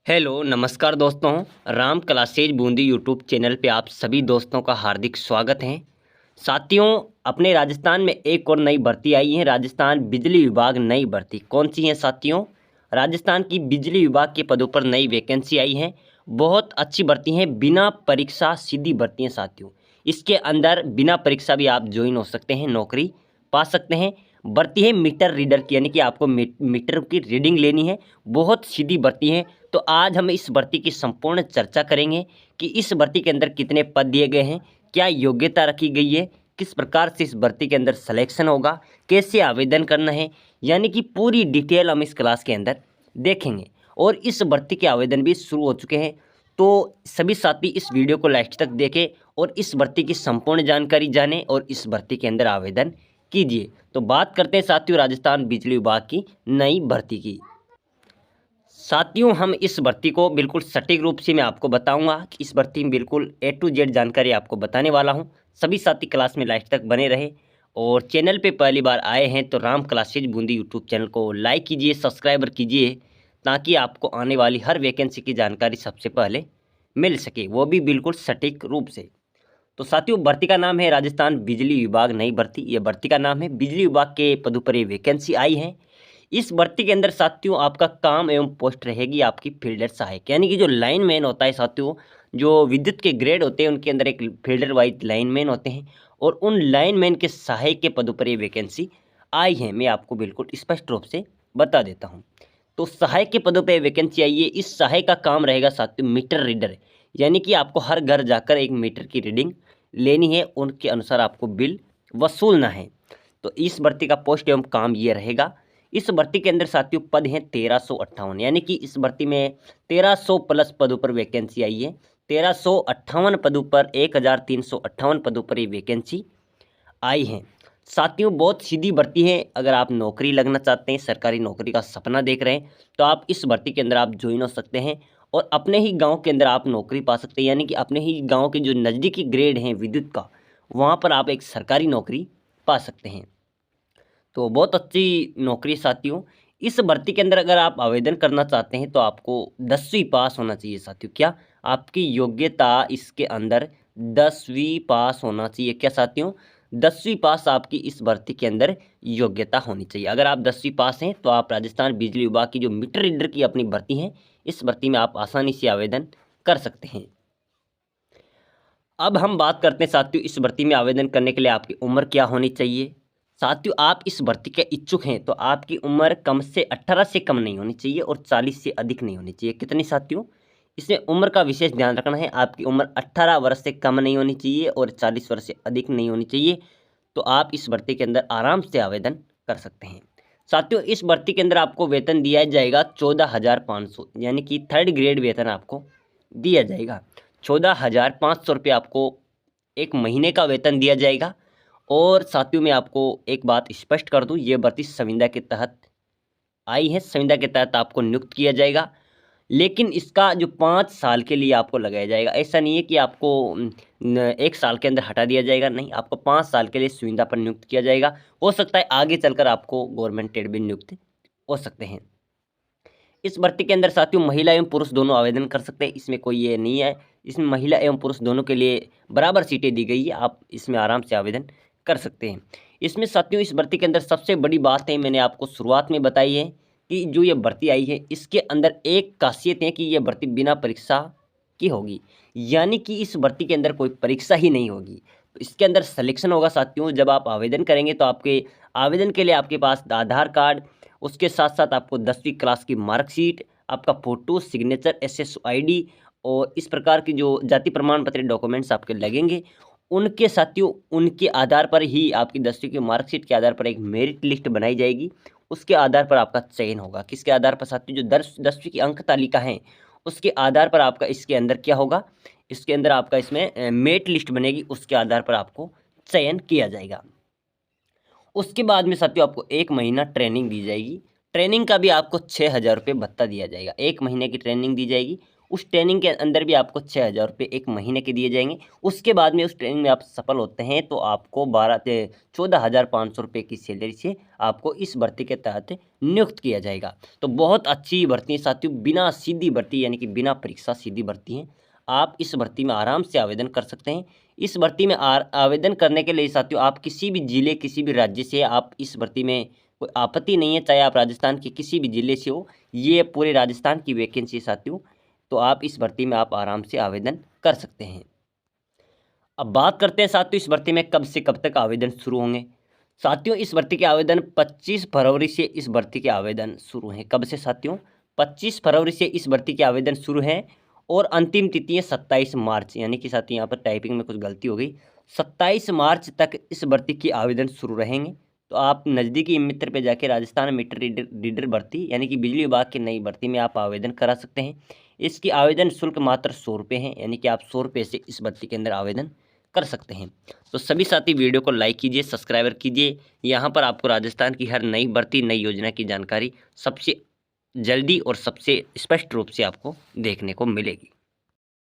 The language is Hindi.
हेलो नमस्कार दोस्तों। Ram classes Bundi YouTube channel पे आप सभी दोस्तों का हार्दिक स्वागत है। साथियों, अपने राजस्थान में एक और नई भर्ती आई है। राजस्थान बिजली विभाग नई भर्ती कौन सी है साथियों? राजस्थान की बिजली विभाग के पदों पर नई वैकेंसी आई है। बहुत अच्छी भर्ती है, बिना परीक्षा सीधी भर्ती है साथियों। इसके अंदर बिना परीक्षा भी आप ज्वाइन हो सकते हैं, नौकरी पा सकते हैं। भर्ती है मीटर रीडर की, यानी कि आपको मीटर की रीडिंग लेनी है। बहुत सीधी भर्ती है। तो आज हम इस भर्ती की संपूर्ण चर्चा करेंगे कि इस भर्ती के अंदर कितने पद दिए गए हैं, क्या योग्यता रखी गई है, किस प्रकार से इस भर्ती के अंदर सिलेक्शन होगा, कैसे आवेदन करना है, यानी कि पूरी डिटेल हम इस क्लास के अंदर देखेंगे। और इस भर्ती के आवेदन भी शुरू हो चुके हैं। तो सभी साथी इस वीडियो को लास्ट तक देखें और इस भर्ती की संपूर्ण जानकारी जानें और इस भर्ती के अंदर आवेदन कीजिए। तो बात करते हैं साथियों राजस्थान बिजली विभाग की नई भर्ती की। साथियों, हम इस भर्ती को बिल्कुल सटीक रूप से मैं आपको बताऊंगा कि इस भर्ती में बिल्कुल ए टू जेड जानकारी आपको बताने वाला हूं। सभी साथी क्लास में लास्ट तक बने रहे और चैनल पे पहली बार आए हैं तो Ram classes Bundi YouTube channel को लाइक कीजिए, सब्सक्राइबर कीजिए, ताकि आपको आने वाली हर वैकेंसी की जानकारी सबसे पहले मिल सके, वो भी बिल्कुल सटीक रूप से। तो साथियों, भर्ती का नाम है राजस्थान बिजली विभाग नई भर्ती। ये भर्ती का नाम है, बिजली विभाग के पदों पर ये वैकेंसी आई है। इस भर्ती के अंदर साथियों आपका काम एवं पोस्ट रहेगी आपकी फील्डर सहायक, यानी कि जो लाइनमैन होता है साथियों, जो विद्युत के ग्रेड होते हैं उनके अंदर एक फील्डर वाइज लाइनमैन होते हैं और उन लाइनमैन के सहायक के पदों पर ये वैकेंसी आई है। मैं आपको बिल्कुल स्पष्ट रूप से बता देता हूँ। तो सहायक के पदों पर वैकेंसी आई है। इस सहायक का काम रहेगा साथियों मीटर रीडर, यानी कि आपको हर घर जाकर एक मीटर की रीडिंग लेनी है, उनके अनुसार आपको बिल वसूलना है। तो इस भर्ती का पोस्ट एवं काम ये रहेगा। इस भर्ती के अंदर साथियों पद हैं 1358, यानी कि इस भर्ती में 1300 प्लस पदों पर वैकेंसी आई है। 1358 पदों पर 1358 पदों पर ये वैकेंसी आई है। साथियों, बहुत सीधी भर्ती है। अगर आप नौकरी लगना चाहते हैं, सरकारी नौकरी का सपना देख रहे हैं, तो आप इस भर्ती के अंदर आप ज्वाइन हो सकते हैं और अपने ही गांव के अंदर आप नौकरी पा सकते हैं, यानी कि अपने ही गांव के जो नज़दीकी ग्रेड हैं विद्युत का, वहां पर आप एक सरकारी नौकरी पा सकते हैं। तो बहुत अच्छी नौकरी साथियों। इस भर्ती के अंदर अगर आप आवेदन करना चाहते हैं तो आपको 10वीं पास होना चाहिए साथियों। क्या आपकी योग्यता इसके अंदर 10वीं पास होना चाहिए? क्या साथियों, 10वीं पास आपकी इस भर्ती के अंदर योग्यता होनी चाहिए। अगर आप 10वीं पास हैं तो आप राजस्थान बिजली विभाग की जो मीटर रीडर की अपनी भर्ती है, इस भर्ती में आप आसानी से आवेदन कर सकते हैं। अब हम बात करते हैं साथियों, इस भर्ती में आवेदन करने के लिए आपकी उम्र क्या होनी चाहिए। साथियों, आप इस भर्ती के इच्छुक हैं तो आपकी उम्र कम से 18 से कम नहीं होनी चाहिए और 40 से अधिक नहीं होनी चाहिए। कितनी साथियों? इसमें उम्र का विशेष ध्यान रखना है। आपकी उम्र 18 वर्ष से कम नहीं होनी चाहिए और 40 वर्ष से अधिक नहीं होनी चाहिए। तो आप इस भर्ती के अंदर आराम से आवेदन कर सकते हैं। साथियों, इस भर्ती के अंदर आपको वेतन दिया जाएगा 14,500, यानी कि थर्ड ग्रेड वेतन आपको दिया जाएगा। 14,500 रुपये आपको एक महीने का वेतन दिया जाएगा। और साथियों, मैं आपको एक बात स्पष्ट कर दूं, ये भर्ती संविदा के तहत आई है। संविदा के तहत आपको नियुक्त किया जाएगा, लेकिन इसका जो 5 साल के लिए आपको लगाया जाएगा। ऐसा नहीं है कि आपको 1 साल के अंदर हटा दिया जाएगा, नहीं, आपको 5 साल के लिए संविदा पर नियुक्त किया जाएगा। हो सकता है आगे चलकर आपको गवर्नमेंट एड भी नियुक्त हो सकते हैं। इस भर्ती के अंदर साथियों महिला एवं पुरुष दोनों आवेदन कर सकते हैं, इसमें कोई ये नहीं है। इसमें महिला एवं पुरुष दोनों के लिए बराबर सीटें दी गई है, आप इसमें आराम से आवेदन कर सकते हैं। इसमें साथियों इस भर्ती के अंदर सबसे बड़ी बात है, मैंने आपको शुरुआत में बताई है कि जो ये भर्ती आई है इसके अंदर एक खासियत है कि ये भर्ती बिना परीक्षा की होगी, यानी कि इस भर्ती के अंदर कोई परीक्षा ही नहीं होगी। तो इसके अंदर सिलेक्शन होगा साथियों। जब आप आवेदन करेंगे तो आपके आवेदन के लिए आपके पास आधार कार्ड, उसके साथ साथ आपको 10वीं क्लास की मार्कशीट, आपका फ़ोटो, सिग्नेचर, SSID और इस प्रकार की जो जाति प्रमाण पत्र डॉक्यूमेंट्स आपके लगेंगे। उनके साथियों उनके आधार पर ही आपकी 10वीं की मार्कशीट के आधार पर एक मेरिट लिस्ट बनाई जाएगी। उसके आधार पर आपका चयन होगा। किसके आधार पर साथियों? जो 10वीं की अंक तालिका है उसके आधार पर आपका इसके अंदर क्या होगा, इसके अंदर आपका इसमें मेरिट लिस्ट बनेगी, उसके आधार पर आपको चयन किया जाएगा। उसके बाद में साथियों आपको 1 महीना ट्रेनिंग दी जाएगी। ट्रेनिंग का भी आपको 6,000 रुपये भत्ता दिया जाएगा। 1 महीने की ट्रेनिंग दी जाएगी उस ट्रेनिंग के अंदर भी आपको 6,000 रुपये एक महीने के दिए जाएंगे। उसके बाद में उस ट्रेनिंग में आप सफल होते हैं तो आपको 14,500 रुपये की सैलरी से आपको इस भर्ती के तहत नियुक्त किया जाएगा। तो बहुत अच्छी भर्ती है साथियों, बिना सीधी भर्ती यानी कि बिना परीक्षा सीधी भर्ती है। आप इस भर्ती में आराम से आवेदन कर सकते हैं। इस भर्ती में आवेदन करने के लिए साथियों आप किसी भी ज़िले किसी भी राज्य से आप इस भर्ती में कोई आपत्ति नहीं है, चाहे आप राजस्थान के किसी भी ज़िले से हो, ये पूरे राजस्थान की वैकेंसी है साथियों। तो आप इस भर्ती में आप आराम से आवेदन कर सकते हैं। अब बात करते हैं साथियों इस भर्ती में कब से कब तक आवेदन शुरू होंगे। साथियों इस भर्ती के आवेदन 25 फरवरी से इस भर्ती के आवेदन शुरू हैं। कब से साथियों? 25 फरवरी से इस भर्ती के आवेदन शुरू हैं और अंतिम तिथि है 27 मार्च, यानी कि साथियों यहाँ पर टाइपिंग में कुछ गलती हो गई। 27 मार्च तक इस भर्ती के आवेदन शुरू रहेंगे। तो आप नज़दीकी मित्र पे जाके राजस्थान मीटर रीडर भर्ती यानी कि बिजली विभाग की नई भर्ती में आप आवेदन करा सकते हैं। इसकी आवेदन शुल्क मात्र 100 रुपये है, यानी कि आप 100 रुपये से इस भर्ती के अंदर आवेदन कर सकते हैं। तो सभी साथी वीडियो को लाइक कीजिए, सब्सक्राइबर कीजिए। यहाँ पर आपको राजस्थान की हर नई भर्ती नई योजना की जानकारी सबसे जल्दी और सबसे स्पष्ट रूप से आपको देखने को मिलेगी।